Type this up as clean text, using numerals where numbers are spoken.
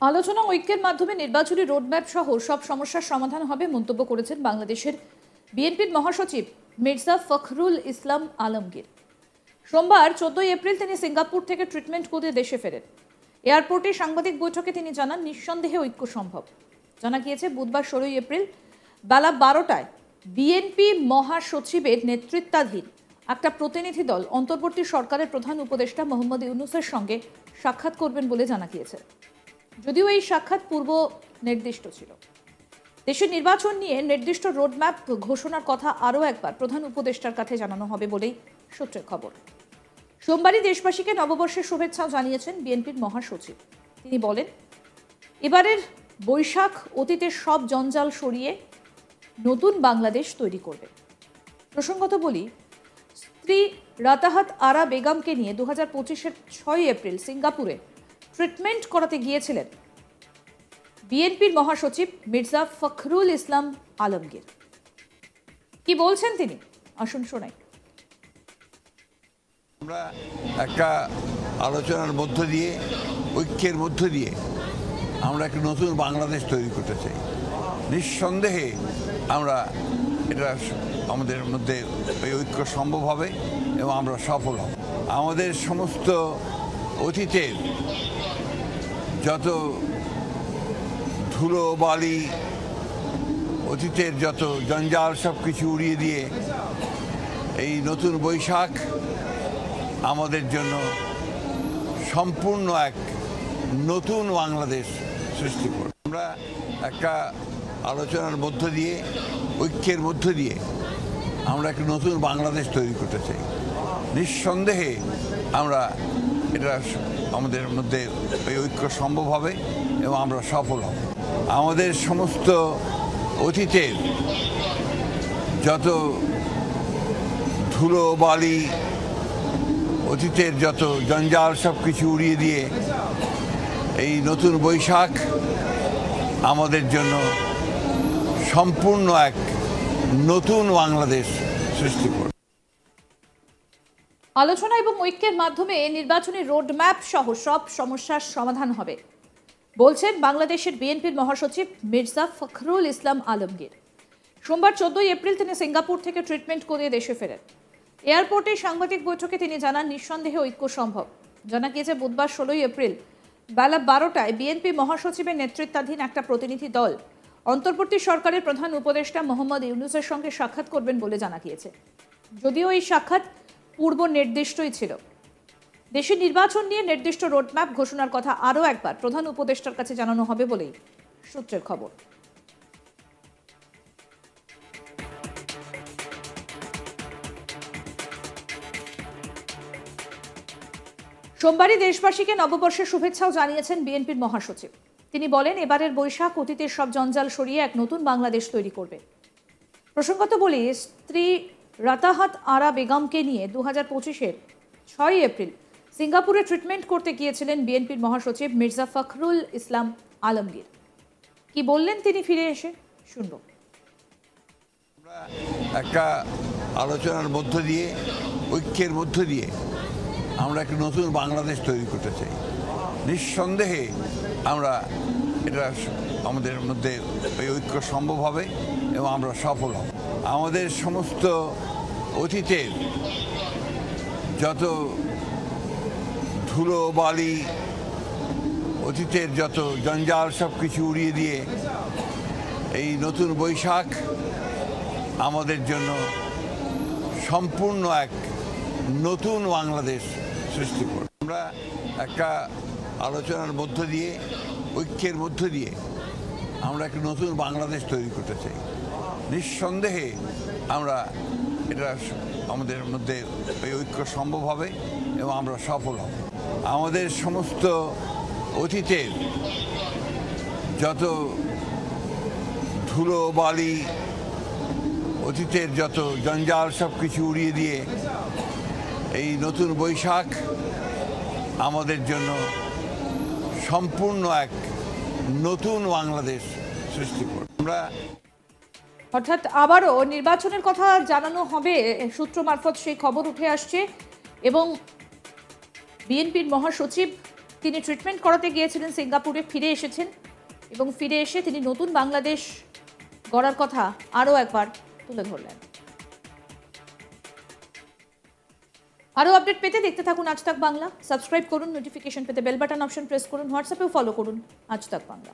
আলোচনা ঐক্যের মাধ্যমে নির্বাচনী রোডম্যাপ সহ সব সমস্যার সমাধান হবে মন্তব্য করেছেন বাংলাদেশের বিএনপির মহাসচিব মির্জা ফখরুল ইসলাম আলমগীর। সোমবার 14 এপ্রিল তিনি সিঙ্গাপুর থেকে ট্রিটমেন্ট করে দেশে ফেরেন। এয়ারপোর্টে সাংবাদিক বৈঠকে তিনি জানান, নিঃসন্দেহে ঐক্য সম্ভব। জানা গিয়েছে, বুধবার 16 এপ্রিল বেলা 12টায় বিএনপি মহাসচিবের নেতৃত্বাধীন একটা প্রতিনিধি দল অন্তর্বর্তী সরকারের প্রধান উপদেষ্টা মোহাম্মদ ইউনূসের সঙ্গে সাক্ষাৎ করবেন বলে জানা গিয়েছে। যদিও এই সাক্ষাৎ পূর্ব নির্দিষ্ট ছিল। দেশের নির্বাচন নিয়ে নির্দিষ্ট রোডম্যাপ ঘোষণার কথা আরও একবার প্রধান উপদেষ্টার কাছে জানানো হবে বলেই সূত্রের খবর। সোমবারই দেশবাসীকে নববর্ষের শুভেচ্ছাও জানিয়েছেন বিএনপির মহাসচিব। তিনি বলেন, এবারের বৈশাখ অতীতের সব জঞ্জাল সরিয়ে নতুন বাংলাদেশ তৈরি করবে। প্রসঙ্গত বলি, স্ত্রী রাতাহাত আরা বেগমকে নিয়ে 2025-এর 6 এপ্রিল সিঙ্গাপুরে ট্রিটমেন্ট করাতে গিয়েছিলেন বিএনপির মহাসচিব মির্জা ফখরুল ইসলাম আলমগীর। কি বলছেন তিনি, আসুন শোনাই। আমরা একটা আলোচনার মধ্য দিয়ে, ঐক্যের মধ্য দিয়ে আমরা একটা নতুন বাংলাদেশ তৈরি করতে চাই। নিঃসন্দেহে আমরা এটা আমাদের মধ্যে এই ঐক্য সম্ভব হবে এবং আমরা সফল হব। আমাদের সমস্ত অতীতের যত ধুলো বালি, অতীতের যত জঞ্জাল সব কিছু উড়িয়ে দিয়ে এই নতুন বৈশাখ আমাদের জন্য সম্পূর্ণ এক নতুন বাংলাদেশ সৃষ্টি করবে। আমরা একটা আলোচনার মধ্য দিয়ে, ঐক্যের মধ্য দিয়ে আমরা একটা নতুন বাংলাদেশ তৈরি করতে চাই। নিঃসন্দেহে আমরা এটা আমাদের মধ্যে এই ঐক্য সম্ভব হবে এবং আমরা সফল হব। আমাদের সমস্ত অতীতের যত ধুলো বালি, অতীতের যত জঞ্জাল সব কিছু উড়িয়ে দিয়ে এই নতুন বৈশাখ আমাদের জন্য সম্পূর্ণ এক নতুন বাংলাদেশ সৃষ্টি করবে। আলোচনা এবং ঐক্যের মাধ্যমে নির্বাচনী রোডম্যাপ সহ সব সমস্যার সমাধান হবে বলছেন বাংলাদেশের বিএনপির মহাসচিব মির্জা ফখরুল ইসলাম আলমগীর। সোমবার 14 এপ্রিল তিনি সিঙ্গাপুর থেকে ট্রিটমেন্ট করে দেশে ফেরেন। এয়ারপোর্টে সাংবাদিক বৈঠকে তিনি জানান, নিঃসন্দেহে ঐক্য সম্ভব। জানা গিয়েছে, বুধবার 16 এপ্রিল বেলা 12টায় বিএনপি মহাসচিবের নেতৃত্বাধীন একটা প্রতিনিধি দল অন্তর্বর্তী সরকারের প্রধান উপদেষ্টা মোহাম্মদ ইউনূসের সঙ্গে সাক্ষাৎ করবেন বলে জানা গিয়েছে। যদিও এই সাক্ষাৎ পূর্ব নির্দিষ্টই ছিল। দেশের নির্বাচন নিয়ে নির্দিষ্ট রোডম্যাপ ঘোষণার কথা আরও একবার প্রধান উপদেষ্টার কাছে জানানো হবে বলেই সূত্রের খবর। সোমবারই দেশবাসীকে নববর্ষের শুভেচ্ছাও জানিয়েছেন বিএনপির মহাসচিব। তিনি বলেন, এবারের বৈশাখ অতীতের সব জঞ্জাল সরিয়ে এক নতুন বাংলাদেশ তৈরি করবে। প্রসঙ্গত বলি, স্ত্রী রাতাহাত আরা বেগমকে নিয়ে 2025-এর 6 এপ্রিল সিঙ্গাপুরে ট্রিটমেন্ট করতে গিয়েছিলেন বিএনপির মহাসচিব মির্জা ফখরুল ইসলাম আলমগীর। কি বললেন তিনি ফিরে এসে, শুনব। আমরা একটা আলোচনার মধ্য দিয়ে, ঐক্যের মধ্য দিয়ে আমরা একটা নতুন বাংলাদেশ তৈরি করতে চাই। নিঃসন্দেহে আমরা এটা আমাদের মধ্যে এই ঐক্য সম্ভব হবে এবং আমরা সফল হব। আমাদের সমস্ত অতীতের যত ধুলো বালি, অতীতের যত জঞ্জাল সব কিছু উড়িয়ে দিয়ে এই নতুন বৈশাখ আমাদের জন্য সম্পূর্ণ এক নতুন বাংলাদেশ সৃষ্টি করবে। আমরা একটা আলোচনার মধ্য দিয়ে, ঐক্যের মধ্য দিয়ে আমরা একটা নতুন বাংলাদেশ তৈরি করতে চাই। নিঃসন্দেহে আমরা এটা আমাদের মধ্যে এই ঐক্য সম্ভব হবে এবং আমরা সফল হব। আমাদের সমস্ত অতীতের যত ধুলো বালি, অতীতের যত জঞ্জাল সব কিছু উড়িয়ে দিয়ে এই নতুন বৈশাখ আমাদের জন্য সম্পূর্ণ এক নতুন বাংলাদেশ সৃষ্টি করবে। আমরা অর্থাৎ আবারও নির্বাচনের কথা জানানো হবে সূত্র মারফত সেই খবর উঠে আসছে এবং বিএনপির মহাসচিব তিনি ট্রিটমেন্ট করাতে গিয়েছিলেন সিঙ্গাপুরে, ফিরে এসেছেন এবং ফিরে এসে তিনি নতুন বাংলাদেশ গড়ার কথা আরও একবার তুলে ধরলেন। আরও আপডেট পেতে দেখতে থাকুন আজ তাক বাংলা। সাবস্ক্রাইব করুন, নোটিফিকেশন পেতে বেল বাটন অপশন প্রেস করুন, হোয়াটসঅ্যাপেও ফলো করুন আজ তাক বাংলা।